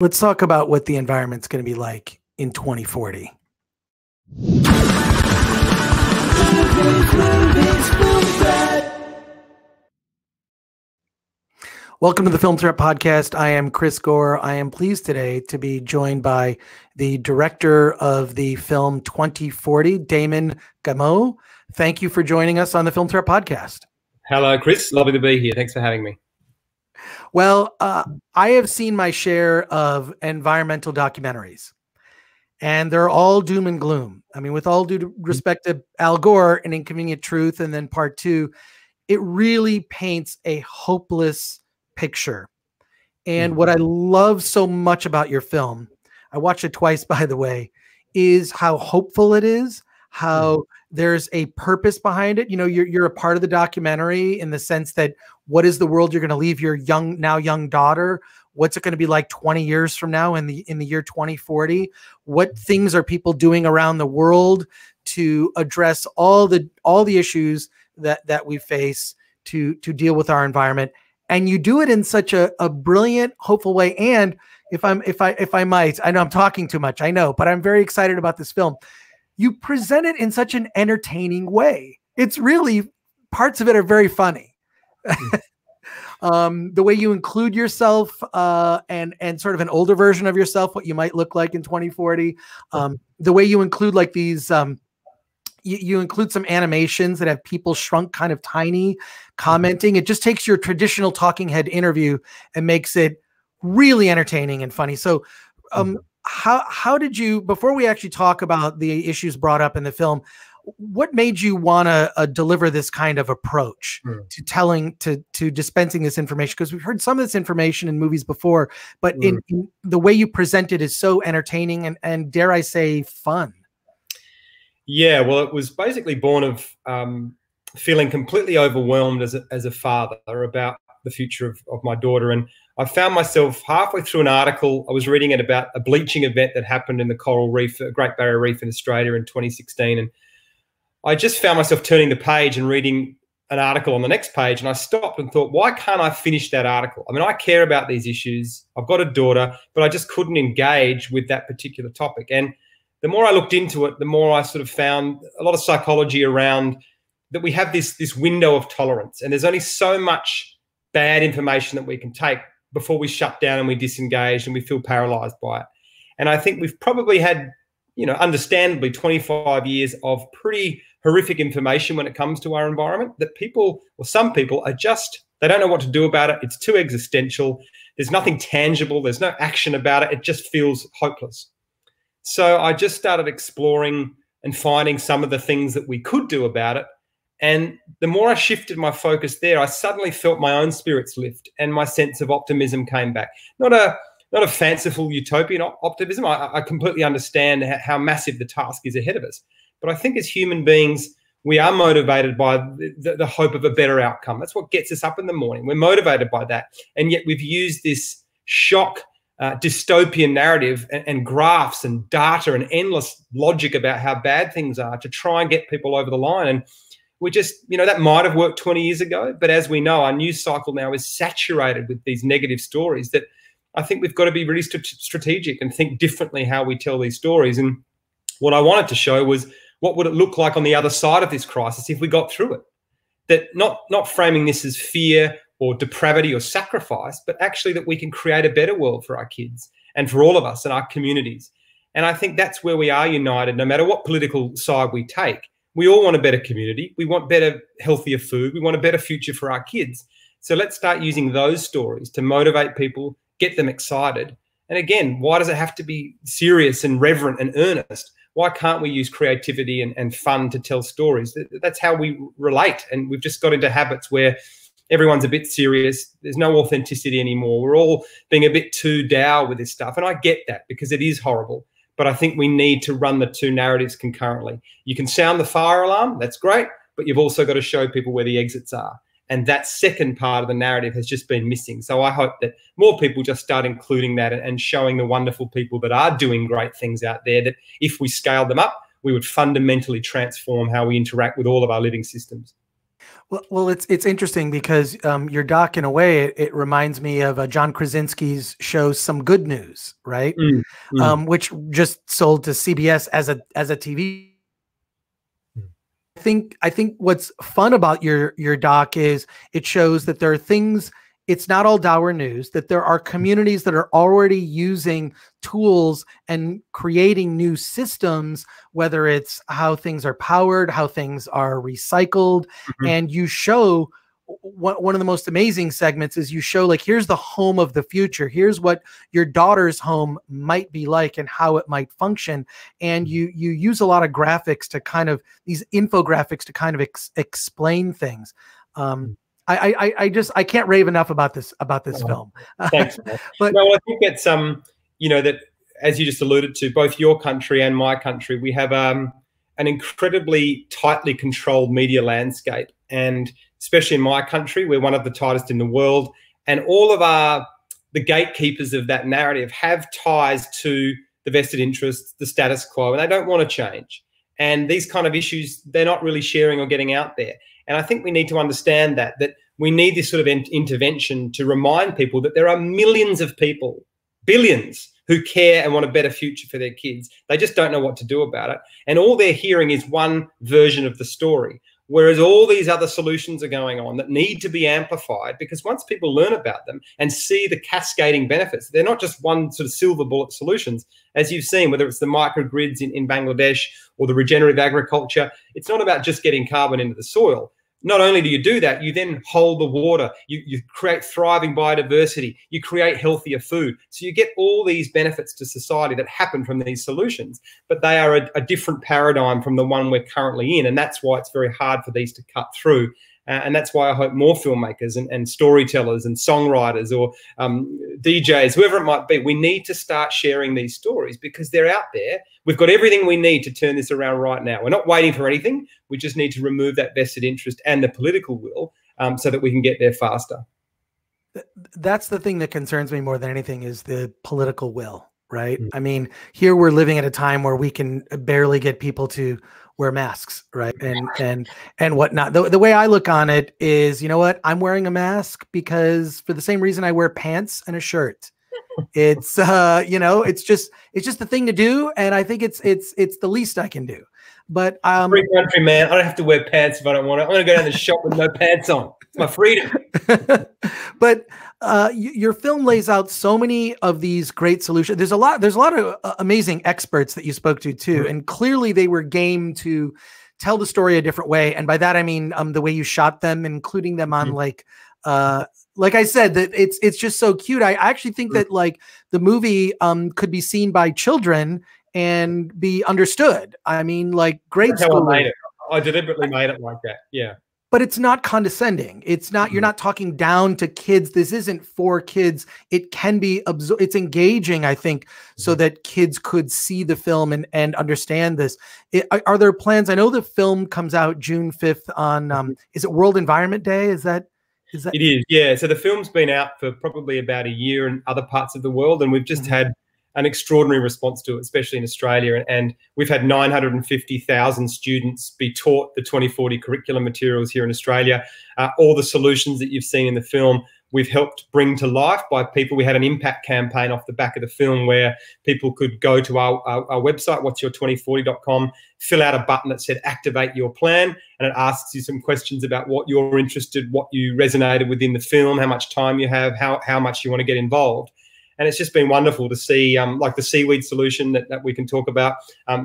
Let's talk about what the environment's going to be like in 2040. Welcome to the Film Threat Podcast. I am Chris Gore. I am pleased today to be joined by the director of the film 2040, Damon Gameau. Thank you for joining us on the Film Threat Podcast. Hello, Chris. Lovely to be here. Thanks for having me. Well, I have seen my share of environmental documentaries, and they're all doom and gloom. I mean, with all due respect to Al Gore and Inconvenient Truth, and then part two, it really paints a hopeless picture. And what I love so much about your film, I watched it twice, by the way, is how hopeful it is, how there's a purpose behind it. You know, you're a part of the documentary in the sense that what is the world you're going to leave your now young daughter? What's it going to be like 20 years from now in the year 2040? What things are people doing around the world to address all the issues that we face to deal with our environment? And you do it in such a brilliant, hopeful way. And if I might, I know I'm talking too much, I know, but I'm very excited about this film. You present it in such an entertaining way. It's really, parts of it are very funny. The way you include yourself and sort of an older version of yourself, what you might look like in 2040. The way you include like these, you include some animations that have people shrunk kind of tiny commenting. It just takes your traditional talking head interview and makes it really entertaining and funny. So how did you, before we actually talk about the issues brought up in the film, what made you want to deliver this kind of approach to telling, to dispensing this information? Because we've heard some of this information in movies before, but in the way you present it is so entertaining and dare I say fun. Yeah, well, it was basically born of feeling completely overwhelmed as a father about the future of my daughter. And I found myself halfway through an article. I was reading it about a bleaching event that happened in the coral reef, Great Barrier Reef in Australia in 2016. And I just found myself turning the page and reading an article on the next page. And I stopped and thought, why can't I finish that article? I mean, I care about these issues. I've got a daughter, but I just couldn't engage with that particular topic. And the more I looked into it, the more I sort of found a lot of psychology around that we have this window of tolerance, and there's only so much bad information that we can take before we shut down and we disengage and we feel paralyzed by it. And I think we've probably had, you know, understandably 25 years of pretty horrific information when it comes to our environment that people, or some people, are just, they don't know what to do about it. It's too existential. There's nothing tangible. There's no action about it. It just feels hopeless. So I just started exploring and finding some of the things that we could do about it. And the more I shifted my focus there, I suddenly felt my own spirits lift and my sense of optimism came back. Not a fanciful utopian optimism. I completely understand how massive the task is ahead of us. But I think as human beings, we are motivated by the hope of a better outcome. That's what gets us up in the morning. We're motivated by that. And yet we've used this shock dystopian narrative and graphs and data and endless logic about how bad things are to try and get people over the line. And we just, you know, that might have worked 20 years ago. But as we know, our news cycle now is saturated with these negative stories that I think we've got to be really strategic and think differently how we tell these stories. And what I wanted to show was what would it look like on the other side of this crisis if we got through it? That not framing this as fear or depravity or sacrifice, but actually that we can create a better world for our kids and for all of us and our communities. And I think that's where we are united, no matter what political side we take. We all want a better community. We want better, healthier food. We want a better future for our kids. So let's start using those stories to motivate people, get them excited. And again, why does it have to be serious and reverent and earnest? Why can't we use creativity and fun to tell stories? That's how we relate. And we've just got into habits where everyone's a bit serious. There's no authenticity anymore. We're all being a bit too dour with this stuff. And I get that because it is horrible. But I think we need to run the two narratives concurrently. You can sound the fire alarm. That's great. But you've also got to show people where the exits are. And that second part of the narrative has just been missing. So I hope that more people just start including that and showing the wonderful people that are doing great things out there, that if we scaled them up, we would fundamentally transform how we interact with all of our living systems. Well, it's interesting because your doc, in a way, it reminds me of John Krasinski's show Some Good News, right? Mm, mm, Which just sold to CBS as a TV. I think what's fun about your doc is it shows that there are things. It's not all dour news, that there are communities that are already using tools and creating new systems, whether it's how things are powered, how things are recycled. mhm, And you show one of the most amazing segments is you show, like, here's the home of the future. Here's what your daughter's home might be like and how it might function. And you use a lot of graphics to kind of these infographics to kind of explain things. I can't rave enough about this film. Thanks, man. But No, I think it's that, as you just alluded to, both your country and my country, we have an incredibly tightly controlled media landscape, and especially in my country, we're one of the tightest in the world. And all of the gatekeepers of that narrative have ties to the vested interests, the status quo, and they don't want to change. And these kind of issues, they're not really sharing or getting out there. And I think we need to understand that we need this sort of intervention to remind people that there are millions of people, billions, who care and want a better future for their kids. They just don't know what to do about it. And all they're hearing is one version of the story, whereas all these other solutions are going on that need to be amplified, because once people learn about them and see the cascading benefits, they're not just one sort of silver bullet solutions. As you've seen, whether it's the microgrids in Bangladesh or the regenerative agriculture, it's not about just getting carbon into the soil. Not only do you do that, you then hold the water, you create thriving biodiversity, you create healthier food. So you get all these benefits to society that happen from these solutions, but they are a different paradigm from the one we're currently in. And that's why it's very hard for these to cut through. And that's why I hope more filmmakers and storytellers and songwriters or DJs, whoever it might be, we need to start sharing these stories because they're out there. We've got everything we need to turn this around right now. We're not waiting for anything. We just need to remove that vested interest and the political will so that we can get there faster. That's the thing that concerns me more than anything is the political will, right? I mean, here we're living at a time where we can barely get people to wear masks, right? And whatnot. The way I look on it is, you know what? I'm wearing a mask because for the same reason I wear pants and a shirt. It's it's just the thing to do, and I think it's the least I can do. But free country, man. I don't have to wear pants if I don't want to. I'm going to go down the shop with no pants on. It's my freedom. But your film lays out so many of these great solutions. There's a lot of amazing experts that you spoke to too, and clearly they were game to tell the story a different way. And by that I mean the way you shot them, including them on like I said, that it's just so cute. I actually think that like the movie could be seen by children and be understood. I mean, like grade school. I made it. I deliberately made it like that. Yeah. But it's not condescending. It's not, you're not talking down to kids. This isn't for kids. It can be, it's engaging, I think, so that kids could see the film and understand this. Are there plans? I know the film comes out June 5th on, is it World Environment Day? Is that? It is, yeah. So the film's been out for probably about a year in other parts of the world, and we've just had an extraordinary response to it, especially in Australia. And we've had 950,000 students be taught the 2040 curriculum materials here in Australia. All the solutions that you've seen in the film, we've helped bring to life by people. We had an impact campaign off the back of the film where people could go to our website, whatsyour2040.com, fill out a button that said activate your plan, and it asks you some questions about what you're interested, what you resonated with in the film, how much time you have, how much you want to get involved. And it's just been wonderful to see, like the seaweed solution that we can talk about.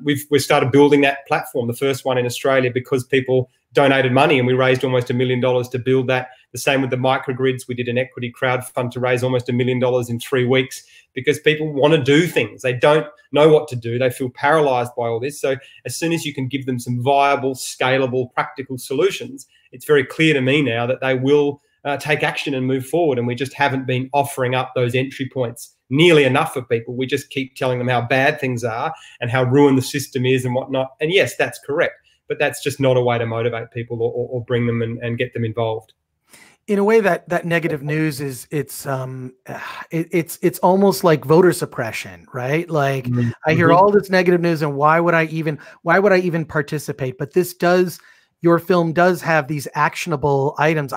We've started building that platform, the first one in Australia, because people donated money, and we raised almost $1 million to build that. The same with the microgrids. We did an equity crowdfund to raise almost $1 million in 3 weeks because people want to do things. They don't know what to do. They feel paralyzed by all this. So as soon as you can give them some viable, scalable, practical solutions, it's very clear to me now that they will take action and move forward. And we just haven't been offering up those entry points nearly enough for people. We just keep telling them how bad things are and how ruined the system is and whatnot. And yes, that's correct. But that's just not a way to motivate people or bring them and get them involved. In a way, that negative news is it's almost like voter suppression, right? Like I hear all this negative news, and why would I even participate? But this does your film does have these actionable items.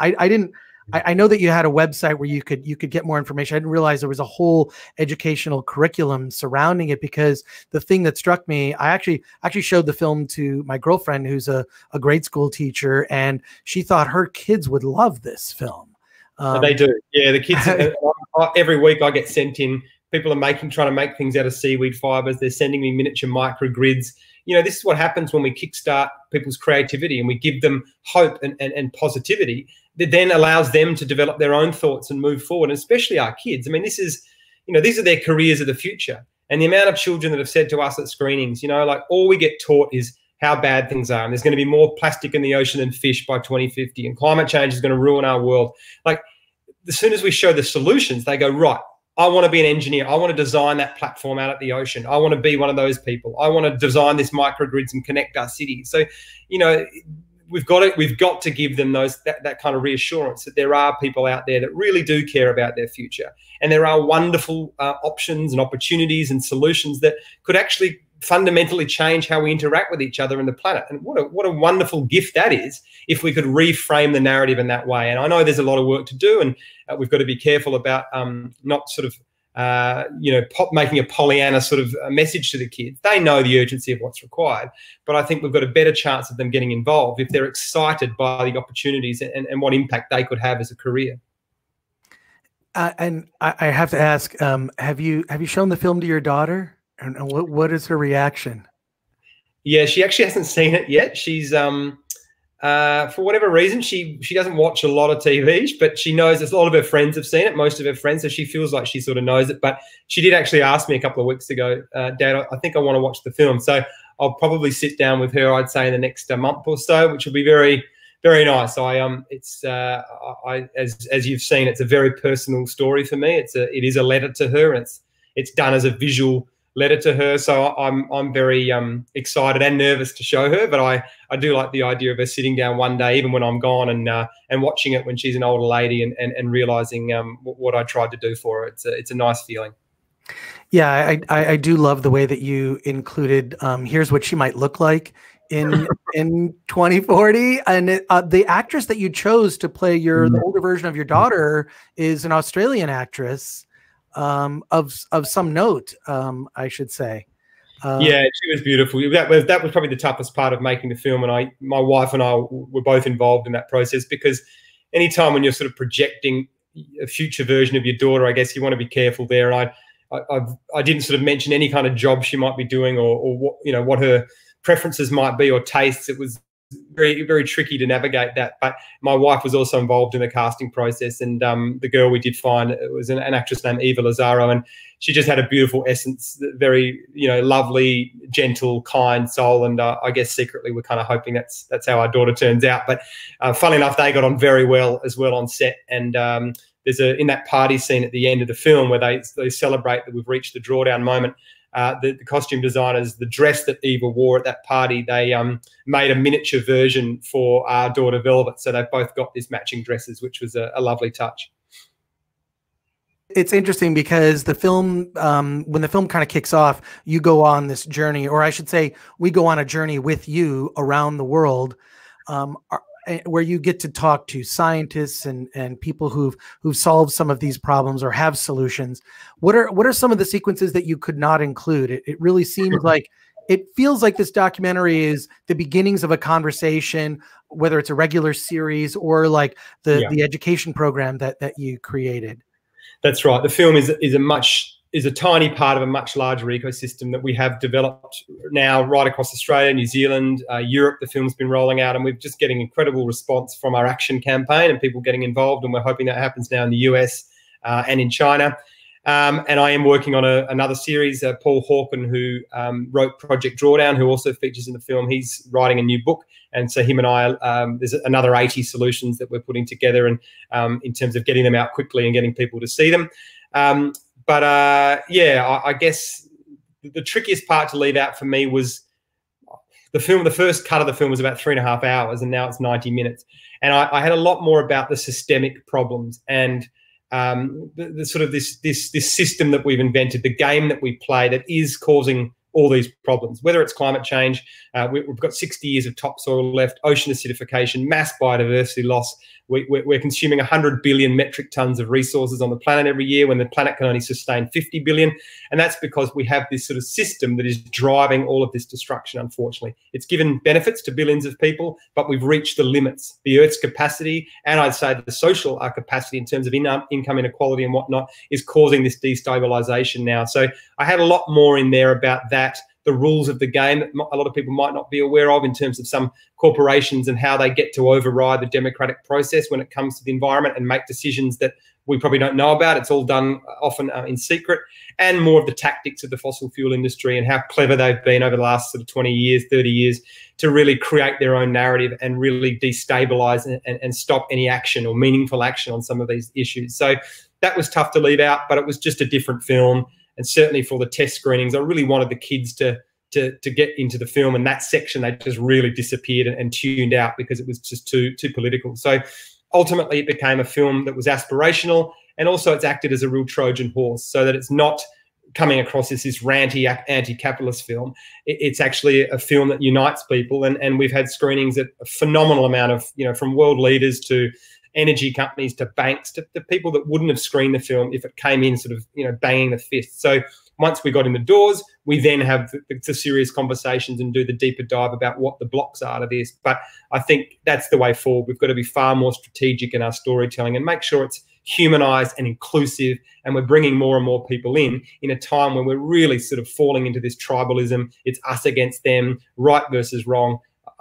I know that you had a website where you could get more information. I didn't realize there was a whole educational curriculum surrounding it, because the thing that struck me, I actually showed the film to my girlfriend, who's a grade school teacher, and she thought her kids would love this film. They do. Yeah, the kids, every week I get sent in, people are trying to make things out of seaweed fibers. They're sending me miniature microgrids. You know, this is what happens when we kickstart people's creativity and we give them hope and positivity that then allows them to develop their own thoughts and move forward, and especially our kids. I mean, this is, you know, these are their careers of the future. And the amount of children that have said to us at screenings, you know, like, all we get taught is how bad things are, and there's going to be more plastic in the ocean than fish by 2050, and climate change is going to ruin our world. Like, as soon as we show the solutions, they go, right, I want to be an engineer. I want to design that platform out at the ocean. I want to be one of those people. I want to design this microgrids and connect our cities. So, you know, we've got to give them that kind of reassurance that there are people out there that really do care about their future, and there are wonderful options and opportunities and solutions that could actually fundamentally change how we interact with each other and the planet. And what a wonderful gift that is, if we could reframe the narrative in that way. And I know there's a lot of work to do, and we've got to be careful about not sort of making a Pollyanna sort of message to the kids. They know the urgency of what's required, but I think we've got a better chance of them getting involved if they're excited by the opportunities and what impact they could have as a career. And I have to ask, have you shown the film to your daughter? And what is her reaction? Yeah, she actually hasn't seen it yet. She's for whatever reason, she doesn't watch a lot of TV, but she knows a lot of her friends have seen it, most of her friends, so she feels like she sort of knows it. But she did actually ask me a couple of weeks ago, Dad, I think I want to watch the film. So I'll probably sit down with her, I'd say, in the next month or so, which will be very, very nice. As you've seen, it's a very personal story for me. It is a letter to her, and it's done as a visual letter to her. So I'm very excited and nervous to show her, but I do like the idea of her sitting down one day, even when I'm gone, and watching it when she's an older lady, and realizing what I tried to do for her. It's a nice feeling. Yeah, I do love the way that you included here's what she might look like in 2040, and the actress that you chose to play the older version of your daughter is an Australian actress. Of some note, I should say. Yeah, she was beautiful. That was probably the toughest part of making the film, and my wife and I were both involved in that process, because anytime when you're sort of projecting a future version of your daughter, I guess you want to be careful there. And I didn't sort of mention any kind of job she might be doing, or what, you know, what her preferences might be or tastes. It was very, very tricky to navigate that. But my wife was also involved in the casting process, and the girl we did find, it was an actress named Eva Lazaro, and she just had a beautiful essence, very, you know, lovely, gentle, kind soul. And I guess secretly we're kind of hoping that's how our daughter turns out. But funnily enough, they got on very well as well on set. And there's in that party scene at the end of the film where they celebrate that we've reached the drawdown moment. The costume designers, the dress that Eva wore at that party, they made a miniature version for our daughter Velvet. So they've both got these matching dresses, which was a lovely touch. It's interesting because the film, when the film kind of kicks off, you go on this journey, or I should say, we go on a journey with you around the world, where you get to talk to scientists and people who've solved some of these problems or have solutions. What are some of the sequences that you could not include? It really seems like, it feels like this documentary is the beginnings of a conversation, whether it's a regular series or like the education program that you created. That's right. The film is a tiny part of a much larger ecosystem that we have developed now right across Australia, New Zealand, Europe. The film's been rolling out, and we're just getting incredible response from our action campaign and people getting involved, and we're hoping that happens now in the US and in China. And I am working on another series. Paul Hawken, who wrote Project Drawdown, who also features in the film, he's writing a new book. And so him and I, there's another 80 solutions that we're putting together, and in terms of getting them out quickly and getting people to see them. I guess the trickiest part to leave out for me was the film. The first cut of the film was about 3.5 hours, and now it's 90 minutes. And I had a lot more about the systemic problems and the sort of this system that we've invented, the game that we play, that is causing all these problems, whether it's climate change. We've got 60 years of topsoil left, ocean acidification, mass biodiversity loss. We're consuming 100 billion metric tons of resources on the planet every year when the planet can only sustain 50 billion. And that's because we have this sort of system that is driving all of this destruction, unfortunately. It's given benefits to billions of people, but we've reached the limits. The Earth's capacity, and I'd say the social capacity in terms of income inequality and whatnot, is causing this destabilization now. So I had a lot more in there about that, the rules of the game that a lot of people might not be aware of in terms of some corporations and how they get to override the democratic process when it comes to the environment and make decisions that we probably don't know about. It's all done often in secret, and more of the tactics of the fossil fuel industry and how clever they've been over the last sort of 20 years, 30 years to really create their own narrative and really destabilize and stop any action or meaningful action on some of these issues. So that was tough to leave out, but it was just a different film. And certainly for the test screenings, I really wanted the kids to get into the film, and that section they just really disappeared and tuned out because it was just too political. So ultimately it became a film that was aspirational, and also it's acted as a real Trojan horse, so that it's not coming across as this ranty anti-capitalist film. It's actually a film that unites people, and we've had screenings at a phenomenal amount of, from world leaders to energy companies to banks to people that wouldn't have screened the film if it came in sort of, banging the fist. So once we got in the doors, we then have the serious conversations and do the deeper dive about what the blocks are to this. But I think that's the way forward. We've got to be far more strategic in our storytelling and make sure it's humanized and inclusive, and we're bringing more and more people in a time when we're really sort of falling into this tribalism. It's us against them, right versus wrong.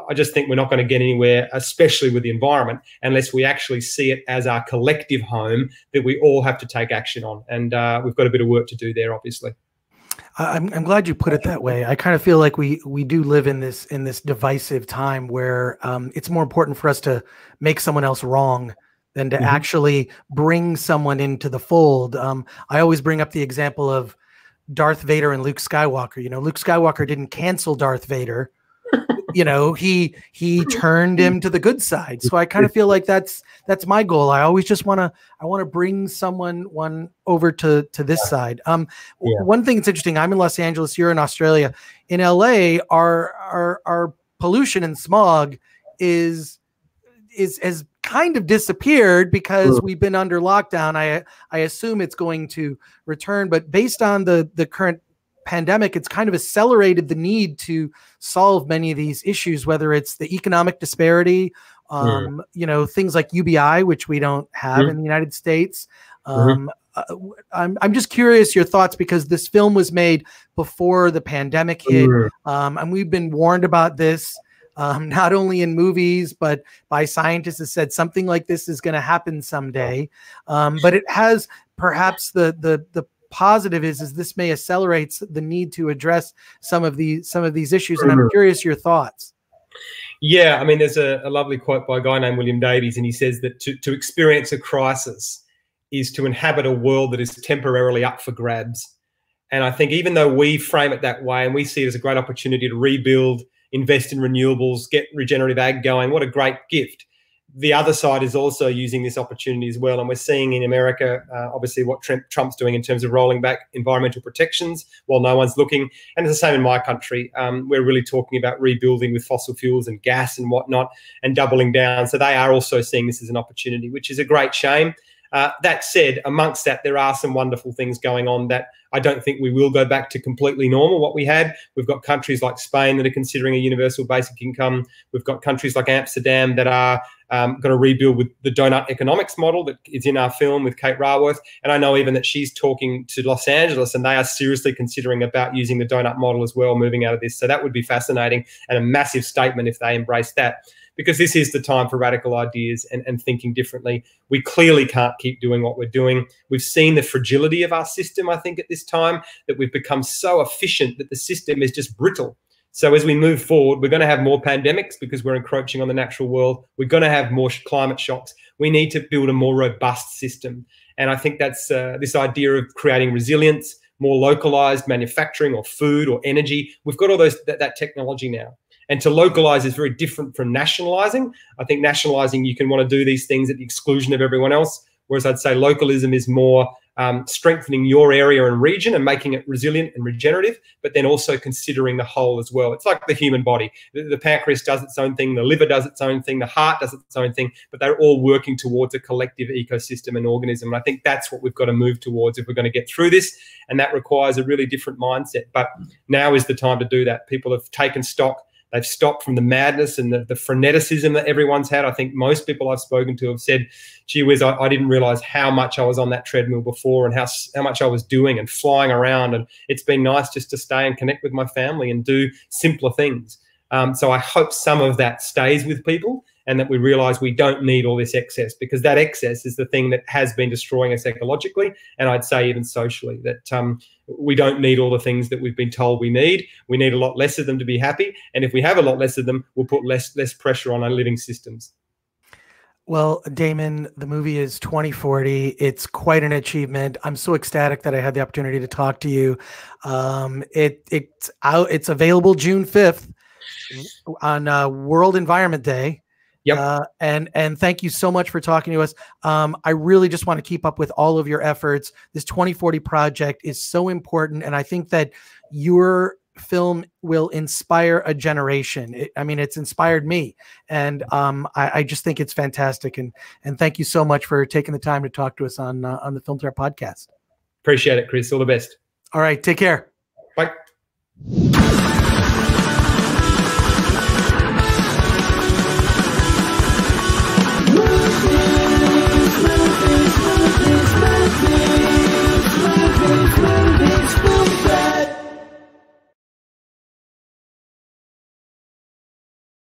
I just think we're not going to get anywhere, especially with the environment, unless we actually see it as our collective home that we all have to take action on. And we've got a bit of work to do there, obviously. I'm glad you put it that way. I kind of feel like we do live in this divisive time where it's more important for us to make someone else wrong than to actually bring someone into the fold. I always bring up the example of Darth Vader and Luke Skywalker. Luke Skywalker didn't cancel Darth Vader. He turned him to the good side. So I kind of feel like that's my goal. I always just want to bring someone over to this side. One thing that's interesting, I'm in Los Angeles, you're in Australia. In LA, our pollution and smog has kind of disappeared because we've been under lockdown. I assume it's going to return, but based on the current pandemic, it's kind of accelerated the need to solve many of these issues, whether it's the economic disparity, things like UBI, which we don't have in the United States. I'm just curious your thoughts, because this film was made before the pandemic hit, and we've been warned about this, not only in movies, but by scientists that said something like this is going to happen someday. But it has perhaps the positive is this may accelerate the need to address some of these issues. And I'm curious your thoughts. Yeah, I mean, there's a lovely quote by a guy named William Davies, and he says that to experience a crisis is to inhabit a world that is temporarily up for grabs. And I think even though we frame it that way and we see it as a great opportunity to rebuild, invest in renewables, get regenerative ag going, what a great gift. The other side is also using this opportunity as well. And we're seeing in America, obviously, what Trump's doing in terms of rolling back environmental protections while no one's looking. And it's the same in my country. We're really talking about rebuilding with fossil fuels and gas and whatnot and doubling down. So they are also seeing this as an opportunity, which is a great shame. That said, amongst that, there are some wonderful things going on that I don't think we will go back to completely normal, what we had. We've got countries like Spain that are considering a universal basic income. We've got countries like Amsterdam that are going to rebuild with the donut economics model that is in our film with Kate Raworth. And I know even that she's talking to Los Angeles, and they are seriously considering about using the donut model as well, moving out of this. So that would be fascinating and a massive statement if they embrace that, because this is the time for radical ideas and thinking differently. We clearly can't keep doing what we're doing. We've seen the fragility of our system, I think, at this time, that we've become so efficient that the system is just brittle. So as we move forward, we're going to have more pandemics because we're encroaching on the natural world. We're going to have more climate shocks. We need to build a more robust system. And I think that's this idea of creating resilience, more localized manufacturing or food or energy. We've got all that technology now. And to localize is very different from nationalizing. I think nationalizing, you can want to do these things at the exclusion of everyone else, whereas I'd say localism is more strengthening your area and region and making it resilient and regenerative, but then also considering the whole as well. It's like the human body. The pancreas does its own thing, the liver does its own thing, the heart does its own thing, but they're all working towards a collective ecosystem and organism. And I think that's what we've got to move towards if we're going to get through this, and that requires a really different mindset. But now is the time to do that. People have taken stock. They've stopped from the madness and the freneticism that everyone's had. I think most people I've spoken to have said, gee whiz, I didn't realize how much I was on that treadmill before and how much I was doing and flying around. And it's been nice just to stay and connect with my family and do simpler things. So I hope some of that stays with people and that we realize we don't need all this excess, because that excess is the thing that has been destroying us ecologically, and I'd say even socially, that we don't need all the things that we've been told we need. We need a lot less of them to be happy, and if we have a lot less of them, we'll put less pressure on our living systems. Well, Damon, the movie is 2040. It's quite an achievement. I'm so ecstatic that I had the opportunity to talk to you. It's available June 5th on World Environment Day. Yep. And thank you so much for talking to us. I really just want to keep up with all of your efforts. This 2040 project is so important, and I think that your film will inspire a generation. I mean, it's inspired me, and I just think it's fantastic. And thank you so much for taking the time to talk to us on the Film Threat podcast. Appreciate it, Chris. All the best. All right, take care. Bye.